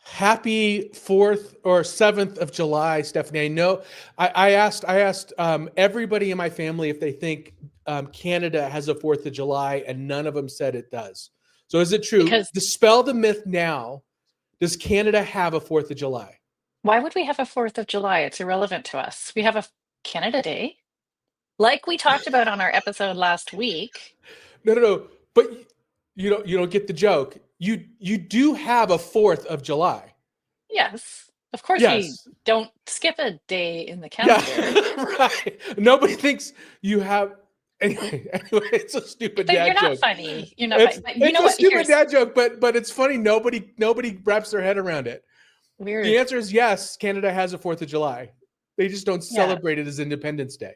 Happy 4th or 7th of July, Stephanie. I know I asked everybody in my family if they think Canada has a 4th of July, and none of them said it does. So is it true? Because Dispel the myth now. Does Canada have a 4th of July? why would we have a 4th of July? It's irrelevant to us. We have a Canada Day, like we talked about on our episode last week. No. But you don't get the joke. You do have a 4th of July. Yes, of course Yes. we don't skip a day in the Yeah, calendar. right. Nobody thinks you have. Anyway, it's a stupid But dad you're not joke. funny. You're not funny. But you It's know a what? stupid dad joke, but it's funny. Nobody wraps their head around it. Weird. The answer is yes. Canada has a 4th of July. They just don't celebrate it as Independence Day.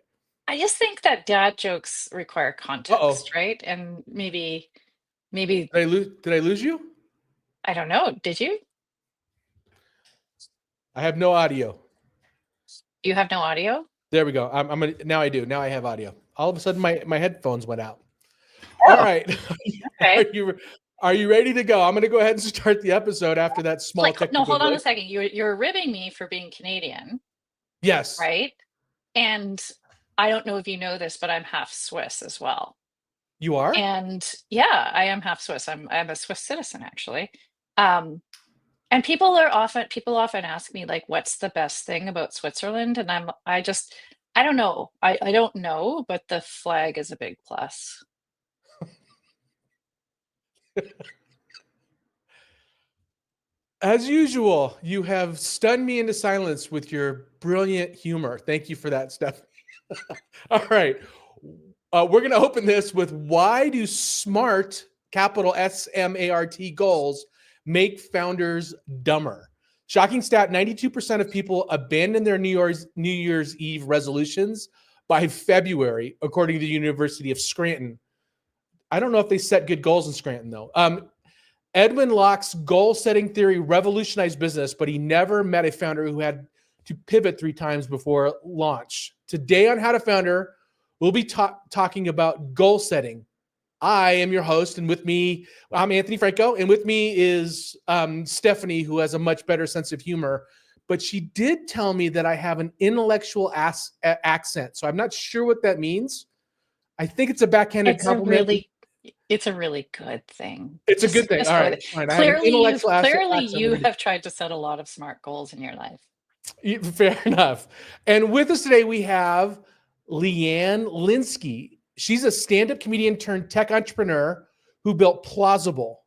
I just think that dad jokes require context, Uh-oh. right? And maybe Did I lose you? I don't know. Did you? I have no audio. You have no audio? There we go. Now I do. Now I have audio. All of a sudden my headphones went out. Oh. All right. Okay. Are you ready to go? I'm going to go ahead and start the episode after that small technical No, hold on glitch. a second. You're ribbing me for being Canadian, Yes. right? And I don't know if you know this, but I'm half Swiss as well. You are? And yeah, I am half Swiss. I'm a Swiss citizen actually. And people often ask me like, what's the best thing about Switzerland? And I don't know. I don't know, but the flag is a big plus. As usual, you have stunned me into silence with your brilliant humor. Thank you for that, Stephanie. All right. We're going to open this with why do SMART, capital SMART goals, make founders dumber? Shocking stat, 92% of people abandon their New Year's Eve resolutions by February, according to the University of Scranton. I don't know if they set good goals in Scranton, though. Edwin Locke's goal-setting theory revolutionized business, but he never met a founder who had to pivot 3 times before launch. Today on How to Founder, we'll be talking about goal setting. I am your host, and with me, I'm Anthony Franco, and with me is Stephanie, who has a much better sense of humor. But she did tell me that I have an intellectual accent, so I'm not sure what that means. I think it's a backhanded compliment. It's a really good thing. It's a good thing. All right. Clearly, you have tried to set a lot of SMART goals in your life. Fair enough. And with us today, we have Leanne Linsky. She's a stand-up comedian turned tech entrepreneur who built Plausible,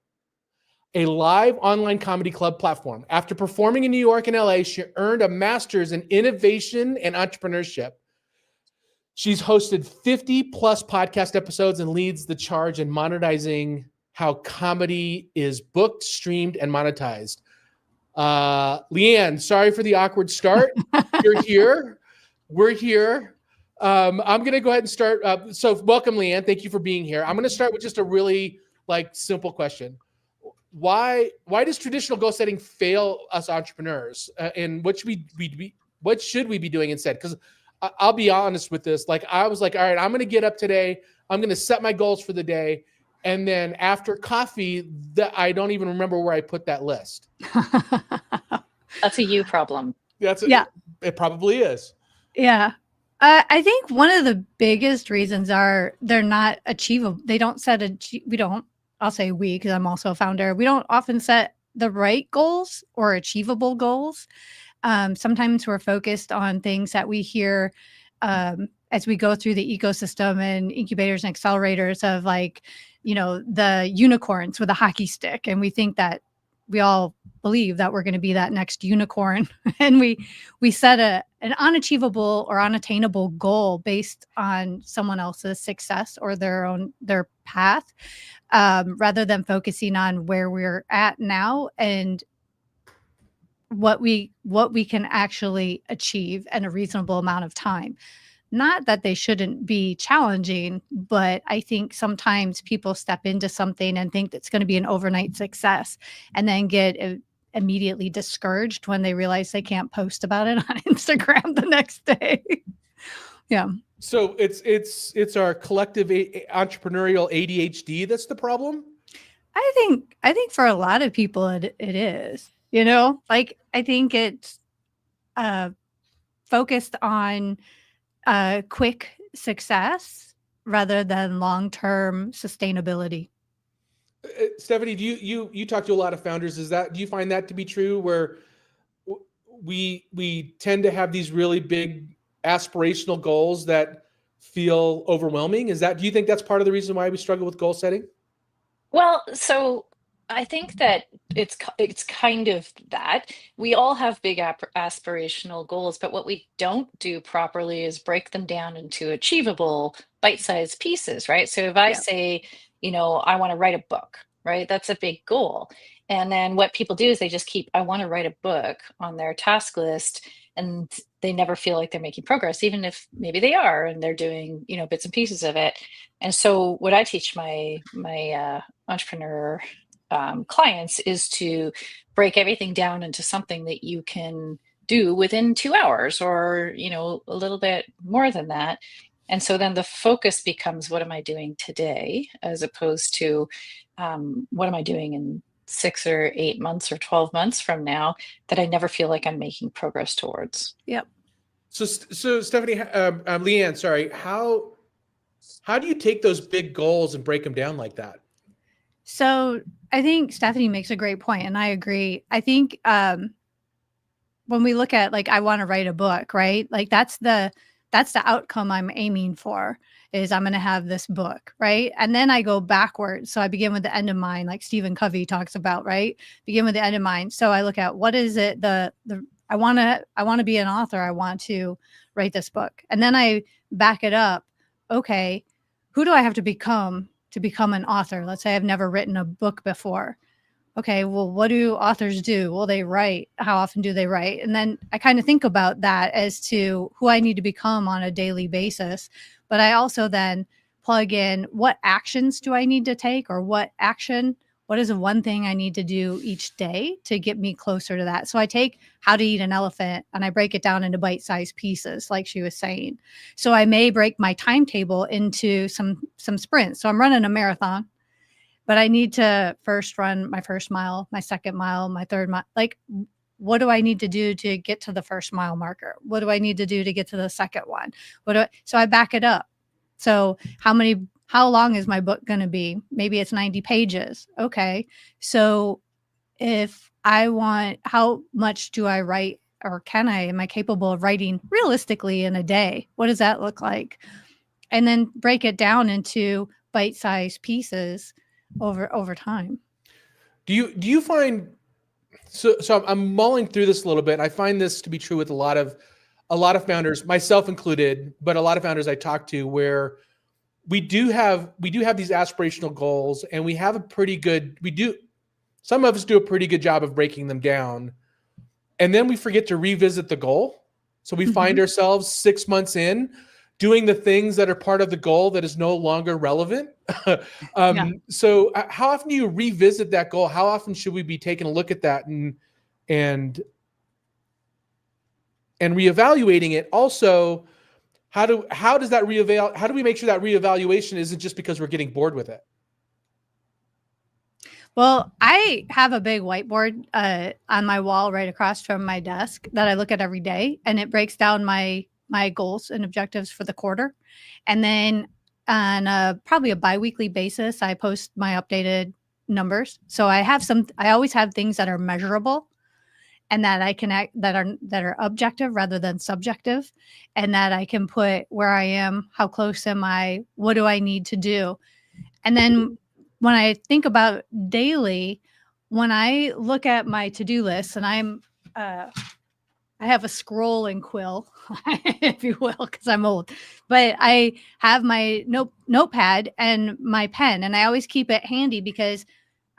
a live online comedy club platform. After performing in New York and LA, she earned a master's in innovation and entrepreneurship. She's hosted 50 plus podcast episodes and leads the charge in monetizing how comedy is booked, streamed, and monetized. Leanne, sorry for the awkward start. You're here. We're here. I'm going to go ahead and start. So welcome, Leanne. Thank you for being here. I'm going to start with just a really simple question. Why does traditional goal setting fail us entrepreneurs? And what should we be doing instead? Because I'll be honest with this. I was like, all right, I'm going to get up today. I'm going to set my goals for the day. And then after coffee, I don't even remember where I put that list. That's a you problem. It probably is. Yeah. I think one of the biggest reasons are they're not achievable. They don't set I'll say we, because I'm also a founder. We don't often set the right goals or achievable goals. Sometimes we're focused on things that we hear as we go through the ecosystem and incubators and accelerators of the unicorns with a hockey stick. And we think that we all believe that we're going to be that next unicorn. And we set an unachievable or unattainable goal based on someone else's success or their path, rather than focusing on where we're at now and what we can actually achieve in a reasonable amount of time. not that they shouldn't be challenging, but I think sometimes people step into something and think that's going to be an overnight success and then get immediately discouraged when they realize they can't post about it on Instagram the next day. Yeah. So it's our collective entrepreneurial ADHD that's the problem. I think for a lot of people it is, like I think it's focused on quick success rather than long-term sustainability. Stephanie, do you talk to a lot of founders? Do you find that to be true, where we tend to have these really big aspirational goals that feel overwhelming? Do you think that's part of the reason why we struggle with goal setting? Well, so I think that it's kind of that. We all have big aspirational goals, but what we don't do properly is break them down into achievable bite-sized pieces, right? So if I Yeah. say, I want to write a book, right? That's a big goal. And then what people do is they just keep, I want to write a book on their task list, and they never feel like they're making progress, even if maybe they are and they're doing, bits and pieces of it. And so what I teach my entrepreneur clients is to break everything down into something that you can do within 2 hours, or a little bit more than that. And so then the focus becomes, what am I doing today, as opposed to what am I doing in 6 or 8 months or 12 months from now, that I never feel like I'm making progress towards. Yep. So Stephanie, Leanne, sorry, how do you take those big goals and break them down like that? So I think Stephanie makes a great point, and I agree. I think when we look at, like, I want to write a book, right? Like that's the outcome I'm aiming for, is I'm going to have this book, right? And then I go backwards. So I begin with the end in mind, like Stephen Covey talks about, right? Begin with the end in mind. So I look at, what is it? I want to be an author. I want to write this book. And then I back it up. Okay, who do I have to become an author? Let's say I've never written a book before. Okay, well, what do authors do? Well, they write. How often do they write? And then I kind of think about that as to who I need to become on a daily basis. But I also then plug in, what actions do I need to take, or what is the one thing I need to do each day to get me closer to that? So I take How to Eat an Elephant and I break it down into bite-sized pieces, like she was saying. So I may break my timetable into some sprints. So I'm running a marathon, but I need to first run my first mile, my second mile, my third mile. Like, what do I need to do to get to the first mile marker? What do I need to do to get to the second one? So I back it up. So how long is my book going to be? Maybe it's 90 pages. Okay. So how much do I write, or am I capable of writing realistically in a day? What does that look like? And then break it down into bite-sized pieces over time. Do you find, so I'm mulling through this a little bit. I find this to be true with a lot of founders, myself included, but a lot of founders I talk to, where we do have these aspirational goals, and some of us do a pretty good job of breaking them down, and then we forget to revisit the goal. So we find ourselves 6 months in doing the things that are part of the goal that is no longer relevant. So how often do you revisit that goal? How often should we be taking a look at that and reevaluating it? Also, how do we make sure that reevaluation isn't just because we're getting bored with it? Well, I have a big whiteboard on my wall right across from my desk that I look at every day, and it breaks down my goals and objectives for the quarter. And then on probably a biweekly basis, I post my updated numbers. So I always have things that are measurable and that I can that are objective rather than subjective, and that I can put where I am, how close am I, what do I need to do. And then when I think about daily, when I look at my to-do list, and I have a scroll and quill, if you will, because I'm old, but I have my notepad and my pen, and I always keep it handy because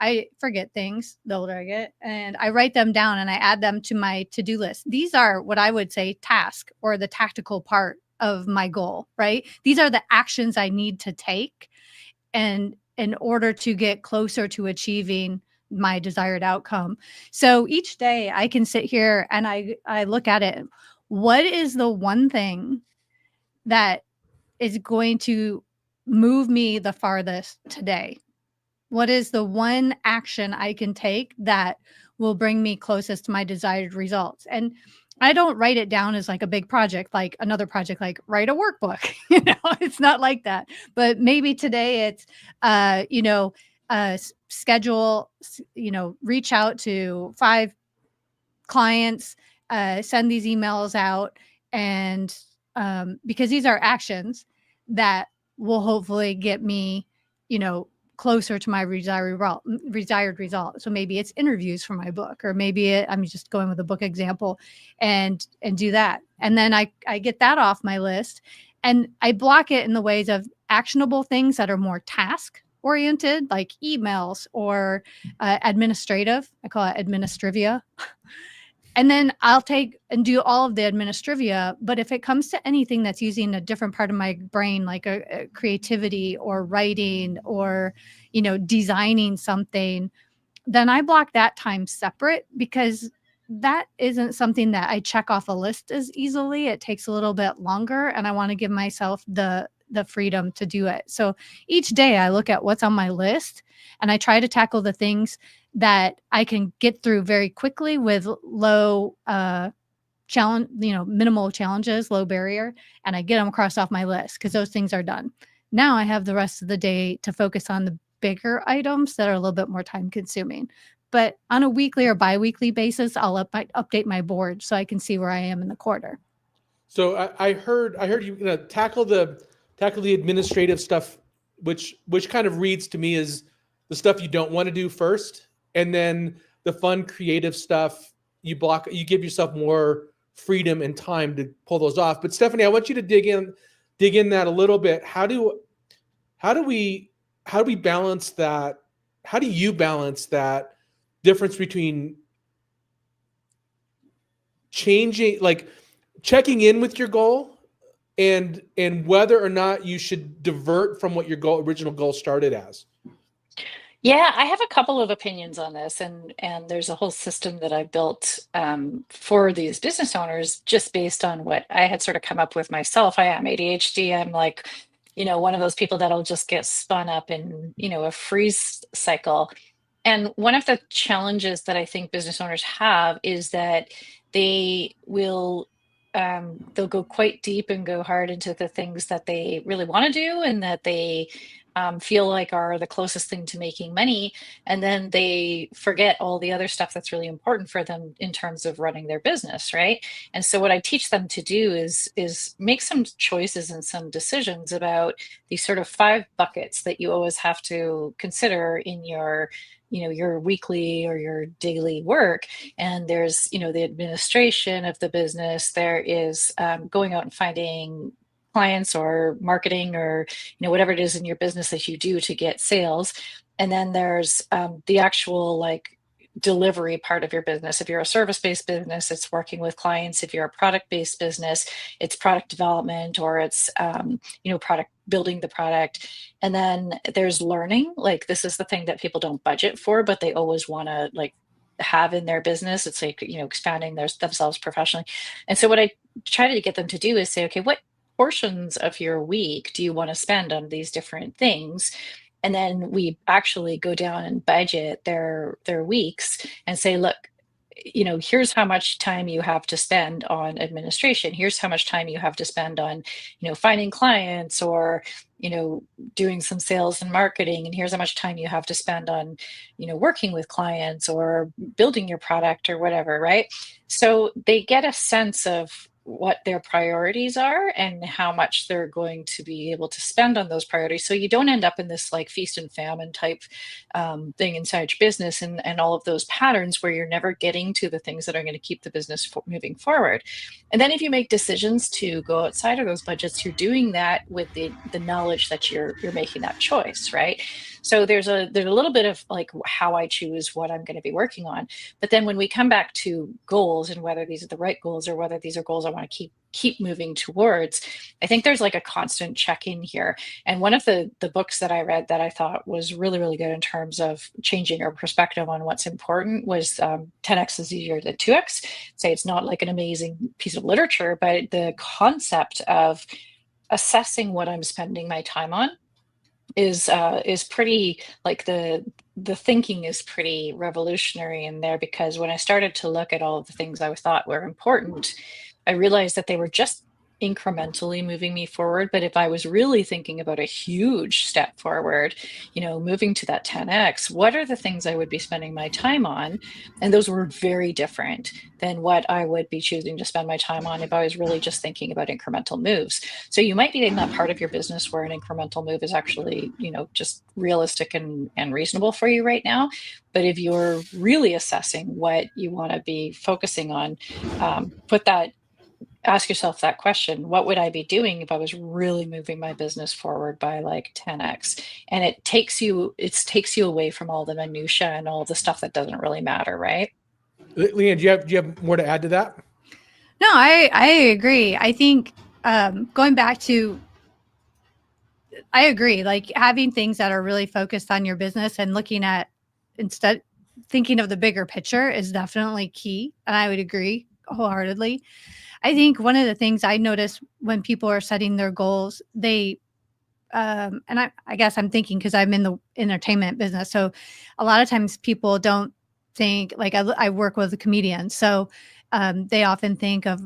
I forget things the older I get, and I write them down and I add them to my to-do list. These are what I would say task, or the tactical part of my goal, right? These are the actions I need to take and in order to get closer to achieving my desired outcome. So each day I can sit here and I look at it. What is the one thing that is going to move me the farthest today? What is the one action I can take that will bring me closest to my desired results? And I don't write it down as like a big project, like another project, like write a workbook. It's not like that. But maybe today it's, schedule, reach out to 5 clients, send these emails out, and because these are actions that will hopefully get me, closer to my desired result. So maybe it's interviews for my book, or maybe I'm just going with a book example, and do that. And then I get that off my list, and I block it in the ways of actionable things that are more task oriented, like emails or administrative. I call it administrivia. And then I'll take and do all of the administrivia. But if it comes to anything that's using a different part of my brain, like a creativity or writing or, designing something, then I block that time separate, because that isn't something that I check off a list as easily. It takes a little bit longer, and I want to give myself the freedom to do it. So each day I look at what's on my list, and I try to tackle the things that I can get through very quickly with low challenge, minimal challenges, low barrier, and I get them across off my list because those things are done. Now I have the rest of the day to focus on the bigger items that are a little bit more time consuming. But on a weekly or bi-weekly basis, I'll update my board so I can see where I am in the quarter. So I heard you tackle the administrative stuff, which kind of reads to me as the stuff you don't want to do first, and then the fun, creative stuff you block. You give yourself more freedom and time to pull those off. But Stephanie, I want you to dig in that a little bit. How do we balance that? How do you balance that difference between checking in with your goal and whether or not you should divert from what your original goal started as? Yeah, I have a couple of opinions on this, and there's a whole system that I built for these business owners just based on what I had sort of come up with myself. I am ADHD. I'm like, one of those people that'll just get spun up in, a freeze cycle. And one of the challenges that I think business owners have is that they will they'll go quite deep and go hard into the things that they really want to do and that they feel like are the closest thing to making money, and then they forget all the other stuff that's really important for them in terms of running their business, right? And so what I teach them to do is make some choices and some decisions about these sort of 5 buckets that you always have to consider in your your weekly or your daily work. And there's the administration of the business, there is going out and finding clients or marketing or whatever it is in your business that you do to get sales. And then there's the actual delivery part of your business. If you're a service-based business, it's working with clients. If you're a product-based business, it's product development, or it's product building the product. And then there's learning. This is the thing that people don't budget for, but they always want to have in their business. It's expanding themselves professionally. And so what I try to get them to do is say, okay, what portions of your week do you want to spend on these different things? And then we actually go down and budget their weeks and say, look, here's how much time you have to spend on administration. Here's how much time you have to spend on, finding clients or, doing some sales and marketing. And here's how much time you have to spend on, working with clients or building your product or whatever, right? So they get a sense of what their priorities are and how much they're going to be able to spend on those priorities. So you don't end up in this feast and famine type thing inside your business and all of those patterns where you're never getting to the things that are going to keep the business moving forward. And then if you make decisions to go outside of those budgets, you're doing that with the knowledge that you're making that choice, right? So there's a little bit of like how I choose what I'm going to be working on. But then when we come back to goals and whether these are the right goals or whether these are goals I want to keep moving towards, I think there's like a constant check-in here. And one of the books that I read that I thought was really, really good in terms of changing your perspective on what's important was 10x is easier than 2x. Say it's not like an amazing piece of literature, but the concept of assessing what I'm spending my time on is pretty, like the thinking is pretty revolutionary in there, because when I started to look at all of the things I thought were important, I realized that they were just incrementally moving me forward. But if I was really thinking about a huge step forward, moving to that 10x, what are the things I would be spending my time on? And those were very different than what I would be choosing to spend my time on if I was really just thinking about incremental moves. So you might be in that part of your business where an incremental move is actually, just realistic and reasonable for you right now. But if you're really assessing what you want to be focusing on, ask yourself that question: what would I be doing if I was really moving my business forward by like 10x? And it takes you away from all the minutia and all the stuff that doesn't really matter, right? Leanne, do you have more to add to that? No, I agree. I think going back to, I agree, like having things that are really focused on your business and looking at, instead thinking of the bigger picture is definitely key. And I would agree wholeheartedly. I think one of the things I notice when people are setting their goals, they, and I guess I'm thinking because I'm in the entertainment business. So a lot of times people don't think, like I work with a comedian. So they often think of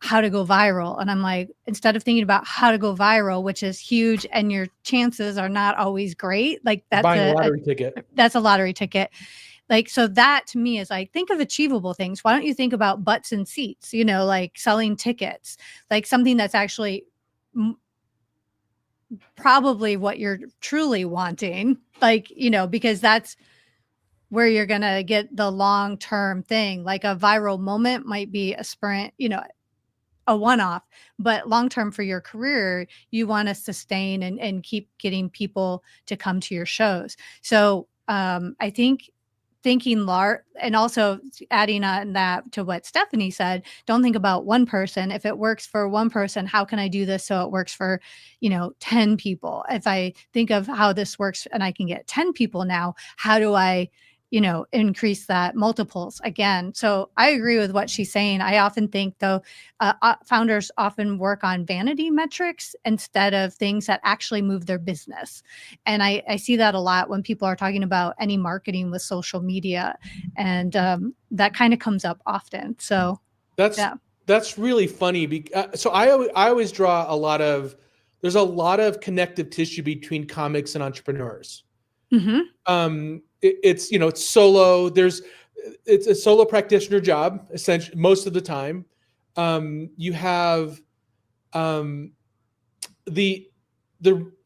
how to go viral. And I'm like, instead of thinking about how to go viral, which is huge and your chances are not always great, like that's Buying a lottery ticket. That's a lottery ticket. Like, so that to me is like, think of achievable things. Why don't you think about butts and seats, like selling tickets, like something that's actually probably what you're truly wanting, like, because that's where you're going to get the long-term thing. Like a viral moment might be a sprint, a one-off, but long-term for your career, you want to sustain and keep getting people to come to your shows. So I think thinking large, and also adding on that to what Stephanie said, don't think about one person. If it works for one person, how can I do this so it works for 10 people? If I think of how this works and I can get 10 people now, how do I increase that multiples again? So I agree with what she's saying. I often think, though, founders often work on vanity metrics instead of things that actually move their business. And I see that a lot when people are talking about any marketing with social media. And that kind of comes up often. So that's really funny. So I always draw there's a lot of connective tissue between comics and entrepreneurs. Mm-hmm. It's solo. It's a solo practitioner job, essentially, most of the time. You have the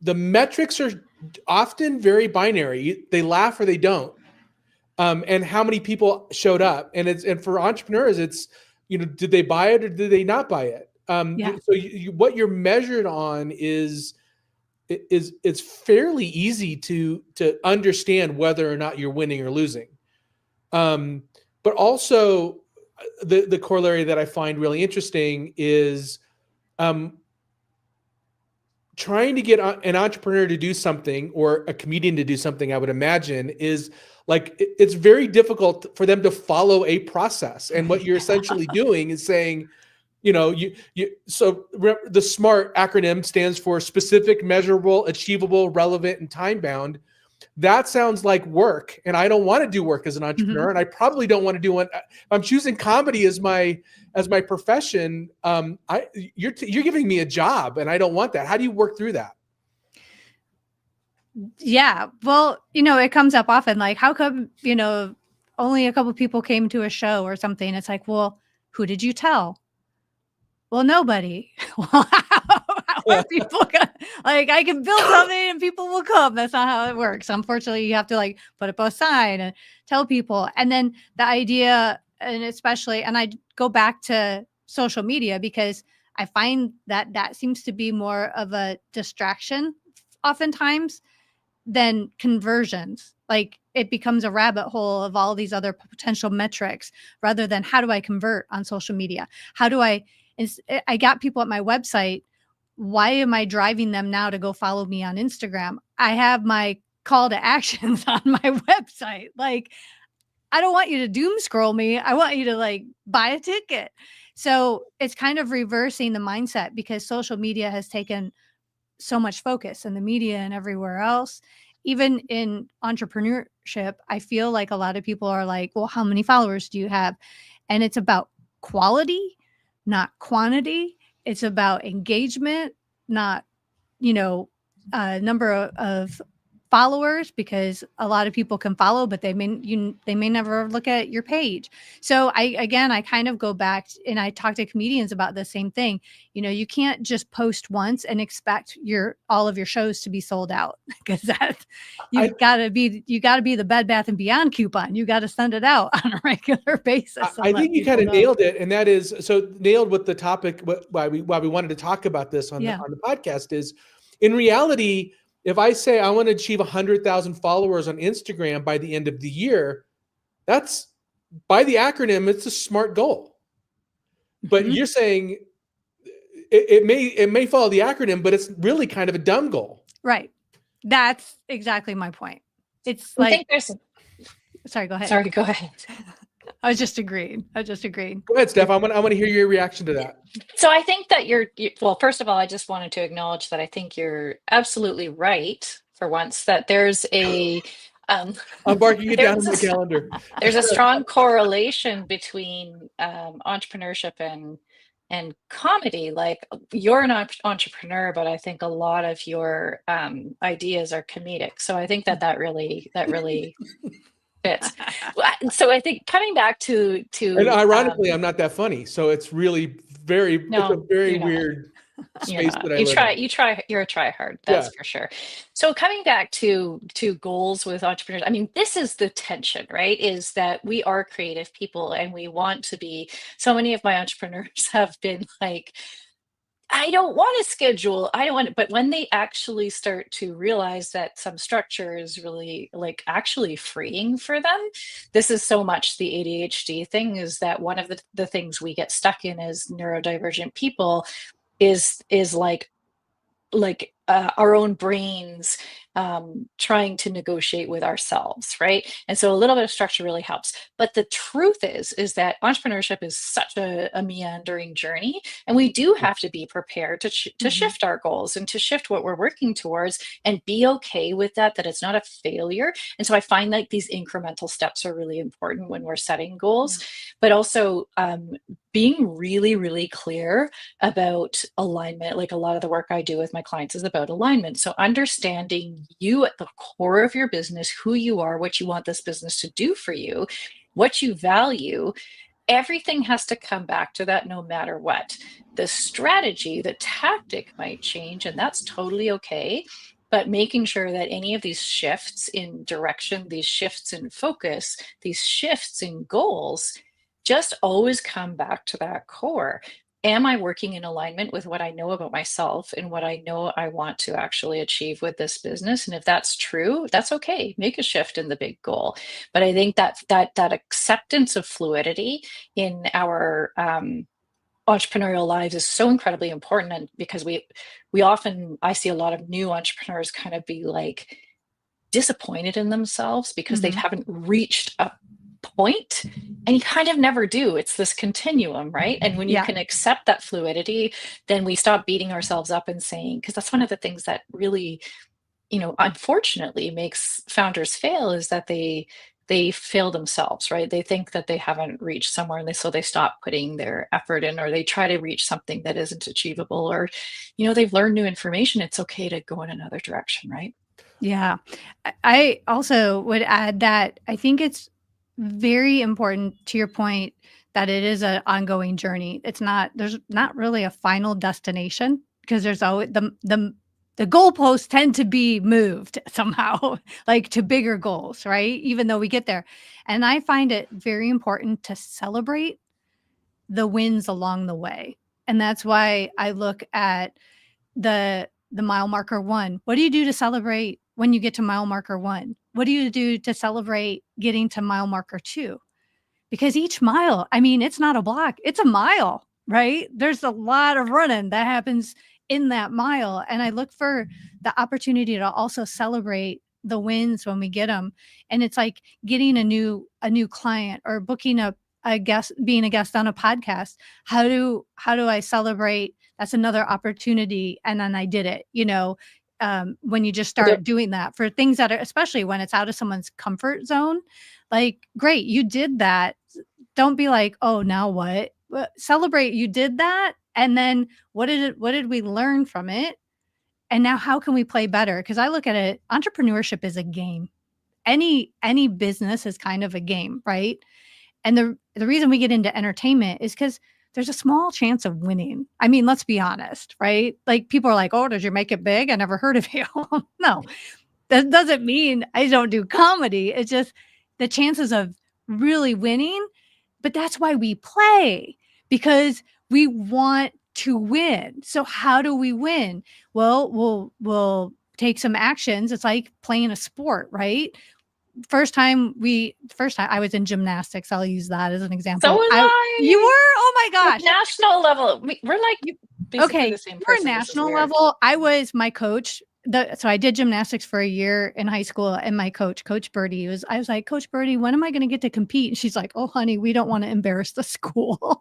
metrics are often very binary. They laugh or they don't. And how many people showed up, and for entrepreneurs, it's did they buy it or did they not buy it? So what you're measured on is it's fairly easy to understand whether or not you're winning or losing. But also the corollary that I find really interesting is trying to get an entrepreneur to do something or a comedian to do something, I would imagine, is like it's very difficult for them to follow a process. And what you're essentially doing is saying, so the SMART acronym stands for specific, measurable, achievable, relevant, and time bound. That sounds like work, and I don't want to do work as an entrepreneur, mm-hmm. and I probably don't want to do one. If I'm choosing comedy as my profession, you're giving me a job, and I don't want that. How do you work through that? Yeah, well, it comes up often. Like, how come only a couple of people came to a show or something? It's like, well, who did you tell? Well, nobody. Well, how are people gonna, like, I can build something and people will come. That's not how it works. Unfortunately, you have to like put up a sign and tell people. And then the idea, and especially, and I go back to social media because I find that seems to be more of a distraction oftentimes than conversions. Like it becomes a rabbit hole of all these other potential metrics rather than how do I convert on social media? How do I got people at my website. Why am I driving them now to go follow me on Instagram? I have my call to actions on my website. Like, I don't want you to doom scroll me. I want you to like buy a ticket. So it's kind of reversing the mindset because social media has taken so much focus in the media and everywhere else. Even in entrepreneurship, I feel like a lot of people are like, well, how many followers do you have? And it's about quality, not quantity. It's about engagement, not, number of followers, because a lot of people can follow, but they may never look at your page. So I kind of go back and I talk to comedians about the same thing. You can't just post once and expect all of your shows to be sold out because you got to be the Bed Bath and Beyond coupon. You got to send it out on a regular basis. I think you kind of nailed it, and that is nailed with the topic. Why we wanted to talk about this on the podcast is, in reality, if I say I want to achieve 100,000 followers on Instagram by the end of the year, that's by the acronym, it's a SMART goal. But you're saying it may follow the acronym, but it's really kind of a dumb goal. Right. That's exactly my point. It's sorry, go ahead. Sorry, go ahead. I was just agreeing. Go ahead, Steph. I want to hear your reaction to that. So I think that well, first of all, I just wanted to acknowledge that I think you're absolutely right for once, that there's a I'm marking it down on my calendar. There's a strong correlation between entrepreneurship and comedy. Like, you're an entrepreneur, but I think a lot of your ideas are comedic. So I think that really fits. So I think coming back to and ironically, I'm not that funny, so it's really it's a very weird space that I live in. You're a try hard, that's for sure. So coming back to goals with entrepreneurs, I mean, this is the tension, right? Is that we are creative people and we want to be. So many of my entrepreneurs have been like, I don't want to schedule. I don't want it. But when they actually start to realize that some structure is really like actually freeing for them, this is so much the ADHD thing, is that one of the things we get stuck in as neurodivergent people is like our own brains trying to negotiate with ourselves, right? And so a little bit of structure really helps. But the truth is that entrepreneurship is such a meandering journey, and we do have to be prepared to shift our goals and to shift what we're working towards, and be okay with that it's not a failure. And so I find like these incremental steps are really important when we're setting goals, but also being really, really clear about alignment. Like, a lot of the work I do with my clients is about alignment. So understanding you at the core of your business, who you are, what you want this business to do for you, what you value, everything has to come back to that no matter what. The strategy, the tactic might change, and that's totally okay. But making sure that any of these shifts in direction, these shifts in focus, these shifts in goals, just always come back to that core. Am I working in alignment with what I know about myself and what I know I want to actually achieve with this business? And if that's true, that's okay. Make a shift in the big goal. But I think that acceptance of fluidity in our entrepreneurial lives is so incredibly important. And because I see a lot of new entrepreneurs kind of be like disappointed in themselves because they haven't reached a point, and you kind of never do. It's this continuum, right? And when you can accept that fluidity, then we stop beating ourselves up and saying, because that's one of the things that really, unfortunately makes founders fail, is that they fail themselves, right? They think that they haven't reached somewhere, and so they stop putting their effort in, or they try to reach something that isn't achievable, or they've learned new information. It's okay to go in another direction, right? Yeah. I also would add that I think it's very important, to your point, that it is an ongoing journey. There's not really a final destination, because there's always the goalposts tend to be moved somehow, like to bigger goals, right? Even though we get there. And I find it very important to celebrate the wins along the way. And that's why I look at the mile marker 1. What do you do to celebrate when you get to mile marker 1? What do you do to celebrate getting to mile marker 2? Because each mile, I mean, it's not a block, it's a mile, right? There's a lot of running that happens in that mile. And I look for the opportunity to also celebrate the wins when we get them. And it's like getting a new client or booking a guest, being a guest on a podcast. How do I celebrate? That's another opportunity. And then I did it, when you just start doing that for things that are, especially when it's out of someone's comfort zone, like, great, you did that. Don't be like, oh, now what? Celebrate you did that. And then what did we learn from it? And now how can we play better? Because I look at it, entrepreneurship is a game. Any business is kind of a game, right? And the reason we get into entertainment is because there's a small chance of winning. I mean, let's be honest, right? Like, people are like, oh, did you make it big? I never heard of you. No, that doesn't mean I don't do comedy. It's just the chances of really winning. But that's why we play, because we want to win. So how do we win? Well, we'll take some actions. It's like playing a sport, right? First time I was in gymnastics. I'll use that as an example. So was I. You were? Oh my gosh. National level. We're like basically okay, the same for person. national level, I was my coach. So I did gymnastics for a year in high school, and my coach, Coach Birdie, I was like, Coach Birdie, when am I going to get to compete? And she's like, oh, honey, we don't want to embarrass the school.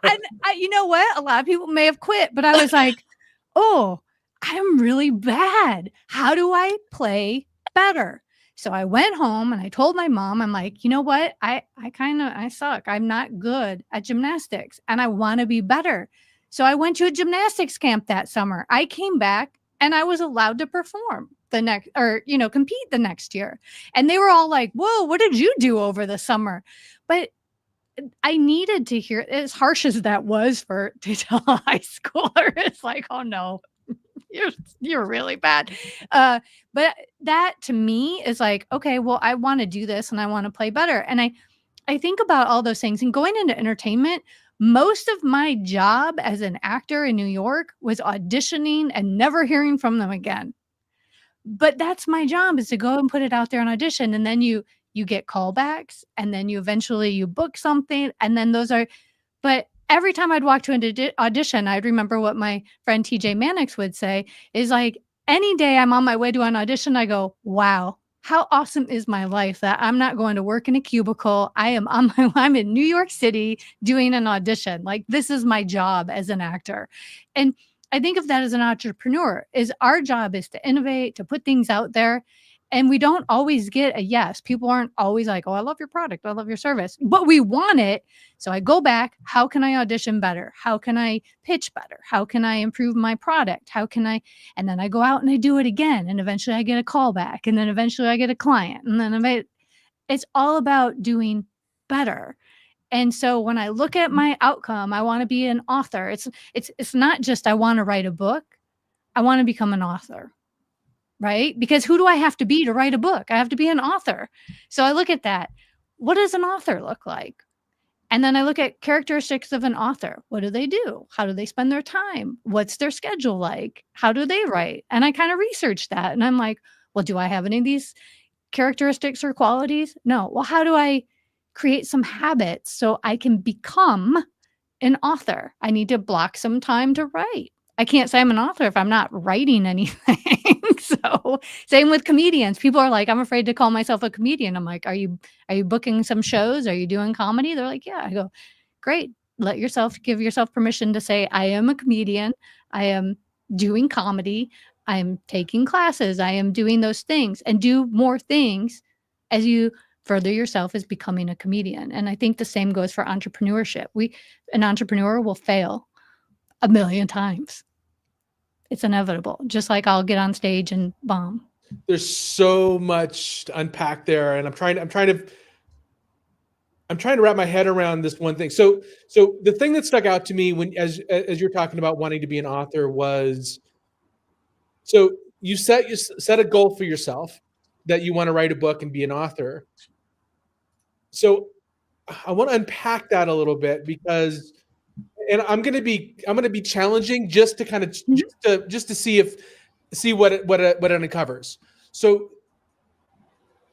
And you know what? A lot of people may have quit, but I was like, oh, I'm really bad. How do I play better? So I went home and I told my mom, I'm like, you know what? I suck. I'm not good at gymnastics and I want to be better. So I went to a gymnastics camp that summer. I came back and I was allowed to perform compete the next year. And they were all like, whoa, what did you do over the summer? But I needed to hear, as harsh as that was to tell a high schooler, it's like, oh no, you're really bad. But that to me is like, okay, well, I want to do this and I want to play better. And I think about all those things, and going into entertainment, most of my job as an actor in New York was auditioning and never hearing from them again. But that's my job, is to go and put it out there and audition. And then you get callbacks, and then you eventually book something. And then but every time I'd walk to an audition, I'd remember what my friend TJ Mannix would say is like, any day I'm on my way to an audition, I go, wow, how awesome is my life that I'm not going to work in a cubicle. I'm in New York City doing an audition. Like, this is my job as an actor. And I think of that as an entrepreneur, is our job is to innovate, to put things out there. And we don't always get a yes. People aren't always like, oh, I love your product, I love your service, but we want it. So I go back, how can I audition better? How can I pitch better? How can I improve my product? And then I go out and I do it again. And eventually I get a call back. And then eventually I get a client. And then it's all about doing better. And so when I look at my outcome, I want to be an author. It's not just, I want to write a book. I want to become an author. Right? Because who do I have to be to write a book? I have to be an author. So I look at that. What does an author look like? And then I look at characteristics of an author. What do they do? How do they spend their time? What's their schedule like? How do they write? And I kind of research that. And I'm like, well, do I have any of these characteristics or qualities? No. Well, how do I create some habits so I can become an author? I need to block some time to write. I can't say I'm an author if I'm not writing anything. So same with comedians. People are like, I'm afraid to call myself a comedian. I'm like, are you booking some shows? Are you doing comedy? They're like, yeah. I go, great. Give yourself permission to say, I am a comedian. I am doing comedy. I am taking classes. I am doing those things, and do more things as you further yourself as becoming a comedian. And I think the same goes for entrepreneurship. An entrepreneur will fail a million times. It's inevitable. Just like I'll get on stage and bomb. There's so much to unpack there, and I'm trying to wrap my head around this one thing. So the thing that stuck out to me when, as you're talking about wanting to be an author, was, so you set a goal for yourself that you want to write a book and be an author. So I want to unpack that a little bit, because, and I'm gonna be challenging just to kind of just to see what it uncovers. So,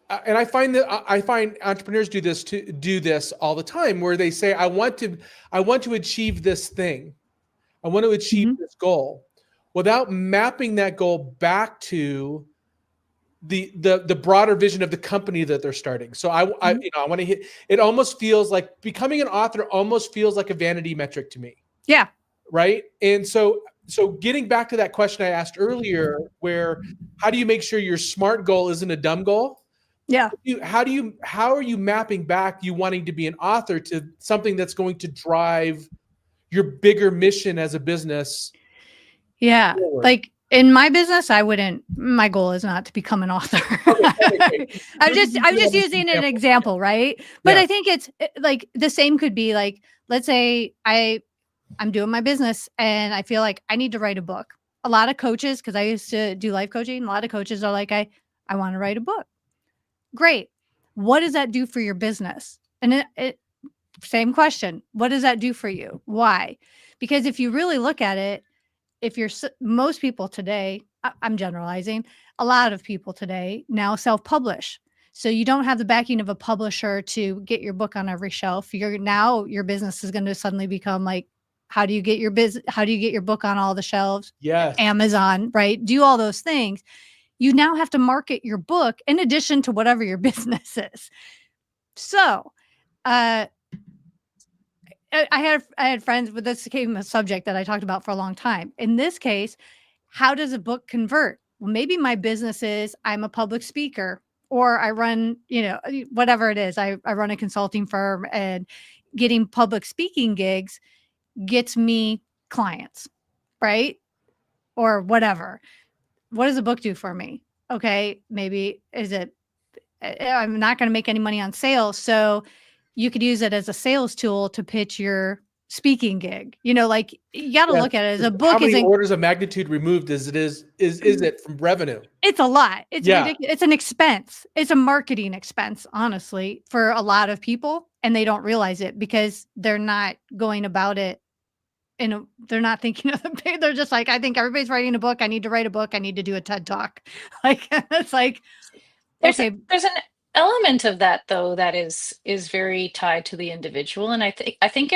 and I find entrepreneurs do this all the time, where they say, I want to achieve this thing, I want to achieve this goal, without mapping that goal back to the broader vision of the company that they're starting. So I want to hit. It almost feels like becoming an author almost feels like a vanity metric to me. Yeah. Right. And so getting back to that question I asked earlier, where how do you make sure your SMART goal isn't a dumb goal? Yeah. How are you mapping back you wanting to be an author to something that's going to drive your bigger mission as a business? Yeah. forward? Like in my business, my goal is not to become an author. Okay. I'm just using an example, right? But Yeah. I think it's like the same could be like, let's say I'm doing my business and I feel like I need to write a book. A lot of coaches, because I used to do life coaching, a lot of coaches are like, I want to write a book. Great. What does that do for your business? And same question. What does that do for you? Why? Because if you really look at it, most people today, I'm generalizing, a lot of people today now self-publish. So you don't have the backing of a publisher to get your book on every shelf. Your business is going to suddenly become like, how do you get your book on all the shelves? Yes. Amazon, right? Do all those things. You now have to market your book in addition to whatever your business is. So, I had friends, but this became a subject that I talked about for a long time. In this case, how does a book convert? Well, maybe my business is I'm a public speaker, or I run, whatever it is. I run a consulting firm, and getting public speaking gigs gets me clients, right? Or whatever. What does a book do for me? Okay, maybe I'm not going to make any money on sales, so you could use it as a sales tool to pitch your speaking gig. You got to look at it as a book. How many orders of magnitude removed is it from revenue? It's a lot. It's ridiculous. It's an expense. It's a marketing expense, honestly, for a lot of people, and they don't realize it because they're not going about it. They're not thinking of the. They're just like, I think everybody's writing a book. I need to write a book. I need to do a TED Talk. Like it's like. There's an element of that, though, that is very tied to the individual, and I think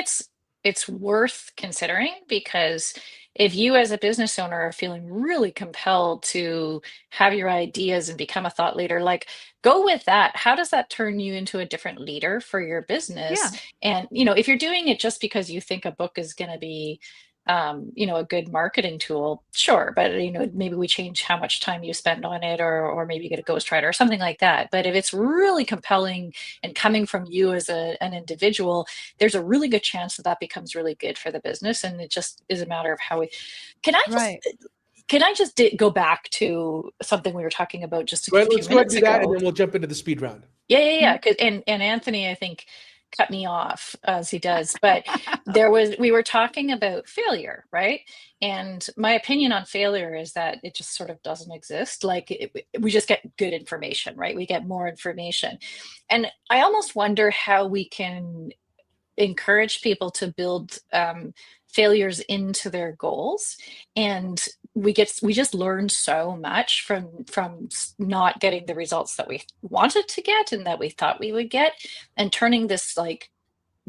it's worth considering, because if you as a business owner are feeling really compelled to have your ideas and become a thought leader, like, go with that. How does that turn you into a different leader for your business? Yeah. And if you're doing it just because you think a book is going to be a good marketing tool, sure, but maybe we change how much time you spend on it, or maybe you get a ghostwriter or something like that. But if it's really compelling and coming from you as an individual, there's a really good chance that becomes really good for the business, and it just is a matter of how we. Can I just go back to something we were talking about just a few minutes ago? Let's go ahead and do that, and then we'll jump into the speed round. Yeah. And Anthony, I think, cut me off as he does, but we were talking about failure, right? And my opinion on failure is that it just sort of doesn't exist. Like we just get good information, right? We get more information. And I almost wonder how we can encourage people to build failures into their goals. And we just learn so much from not getting the results that we wanted to get and that we thought we would get, and turning this like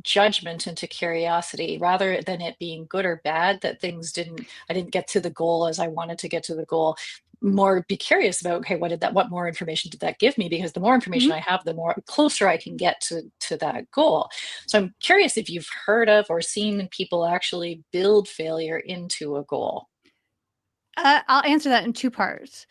judgment into curiosity, rather than it being good or bad that I didn't get to the goal as I wanted to get to the goal. More be curious about, okay, what more information did that give me? Because the more information I have, the more closer I can get to that goal. So I'm curious if you've heard of or seen people actually build failure into a goal. I'll answer that in two parts.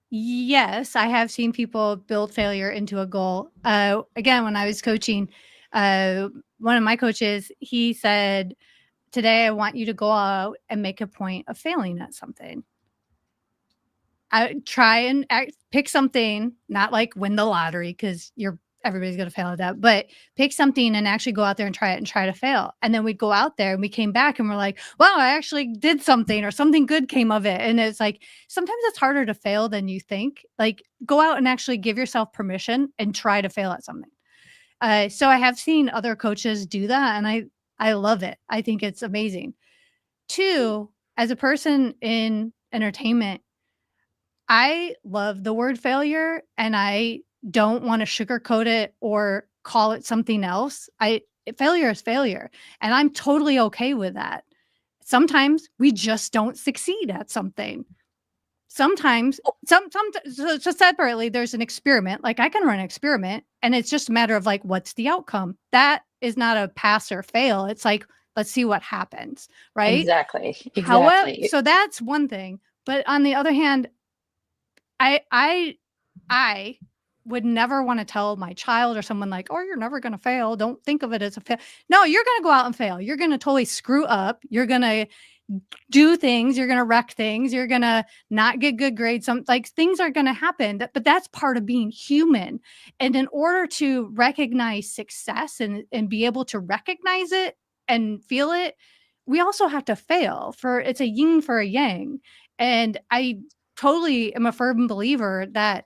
Yes, I have seen people build failure into a goal. Again, when I was coaching, one of my coaches, he said, today I want you to go out and make a point of failing at something. I try and pick something, not like win the lottery, because everybody's going to fail at that, but pick something and actually go out there and try it and try to fail. And then we'd go out there and we came back and we're like, wow, I actually did something, or something good came of it. And it's like, sometimes it's harder to fail than you think. Like, go out and actually give yourself permission and try to fail at something. So I have seen other coaches do that. And I love it. I think it's amazing. 2, as a person in entertainment, I love the word failure and I don't want to sugarcoat it or call it something else. Failure is failure, and I'm totally okay with that. Sometimes we just don't succeed at something. Sometimes so separately, there's an experiment. Like I can run an experiment and it's just a matter of like, what's the outcome? That is not a pass or fail. It's like, let's see what happens. Right. Exactly. However, so that's one thing. But on the other hand, I would never want to tell my child or someone like, oh, you're never going to fail. Don't think of it as a fail. No, you're going to go out and fail. You're going to totally screw up. You're going to do things. You're going to wreck things. You're going to not get good grades. Some like things are going to happen, but that's part of being human. And in order to recognize success and be able to recognize it and feel it, we also have to fail. It's a yin for a yang. And I totally am a firm believer that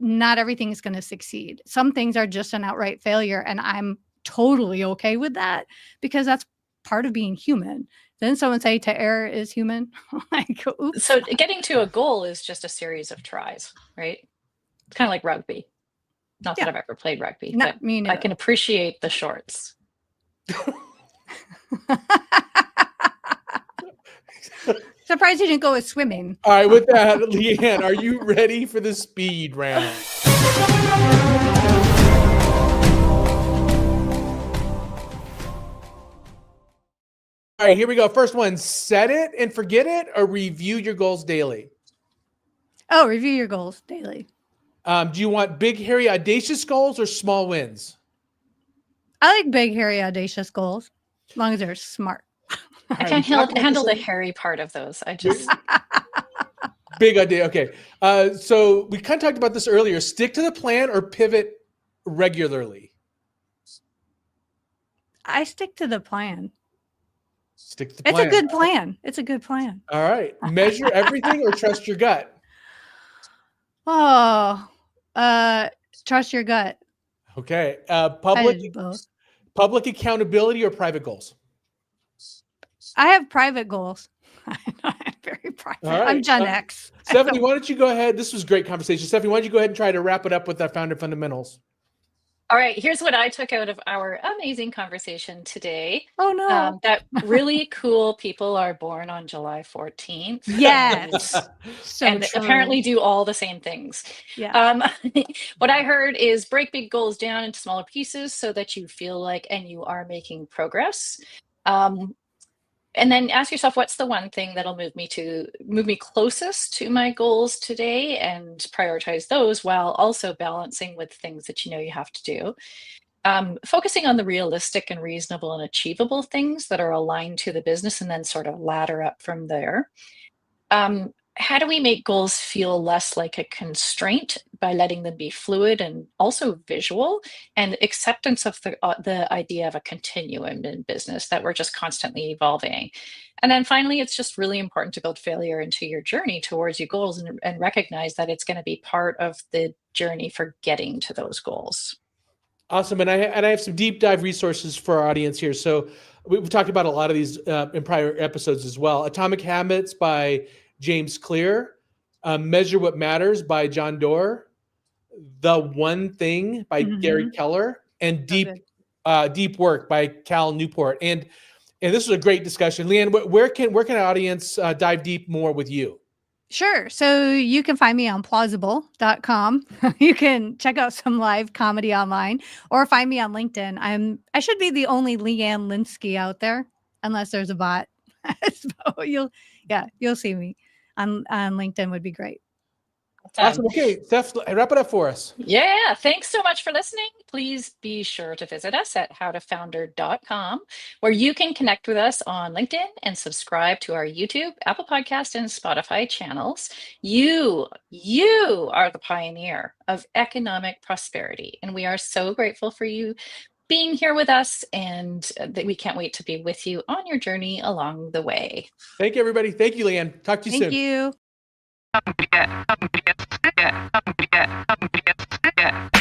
not everything is going to succeed. Some things are just an outright failure, and I'm totally okay with that because that's part of being human. Then someone say to err is human. Like, oops. So getting to a goal is just a series of tries, right? It's kind of like rugby. Not that I've ever played rugby, but me neither. I can appreciate the shorts. Surprised you didn't go with swimming. All right, with that, Leanne, are you ready for the speed round? All right, here we go. First one, set it and forget it or review your goals daily? Oh, review your goals daily. Do you want big, hairy, audacious goals or small wins? I like big, hairy, audacious goals, as long as they're smart. I can't handle the hairy part of those. I just big idea. Okay. So we kind of talked about this earlier. Stick to the plan or pivot regularly? I stick to the plan. Stick to the plan. It's a good plan. It's a good plan. All right. Measure everything or trust your gut? Oh, trust your gut. Okay. Both. Public accountability or private goals? I have private goals. I'm very private. Right. I'm Gen X. Stephanie, why don't you go ahead? This was a great conversation. Stephanie, why don't you go ahead and try to wrap it up with our founder fundamentals? All right. Here's what I took out of our amazing conversation today. Oh, no. That really cool people are born on July 14th. Yes. And apparently do all the same things. Yeah. What I heard is break big goals down into smaller pieces so that you feel like and you are making progress. And then ask yourself, what's the one thing that'll move me closest to my goals today, and prioritize those while also balancing with things that you know you have to do. Focusing on the realistic and reasonable and achievable things that are aligned to the business, and then sort of ladder up from there. How do we make goals feel less like a constraint by letting them be fluid and also visual, and acceptance of the idea of a continuum in business, that we're just constantly evolving. And then finally, it's just really important to build failure into your journey towards your goals and recognize that it's going to be part of the journey for getting to those goals. Awesome. And I have some deep dive resources for our audience here. So we've talked about a lot of these in prior episodes as well. Atomic Habits by James Clear, Measure What Matters by John Doerr, The One Thing by Gary Keller, and Deep Work by Cal Newport. And this was a great discussion. Leanne, where can our audience dive deep more with you? Sure. So you can find me on plausible.com. You can check out some live comedy online, or find me on LinkedIn. I should be the only Leanne Linsky out there, unless there's a bot. So you'll see me on LinkedIn. Would be great. Awesome. Okay, Steph, wrap it up for us. Yeah, thanks so much for listening. Please be sure to visit us at howtofounder.com, where you can connect with us on LinkedIn and subscribe to our YouTube, Apple Podcast, and Spotify channels. You are the pioneer of economic prosperity, and we are so grateful for you being here with us, and that we can't wait to be with you on your journey along the way. Thank you, everybody. Thank you, Leanne. Talk to you soon. Thank you.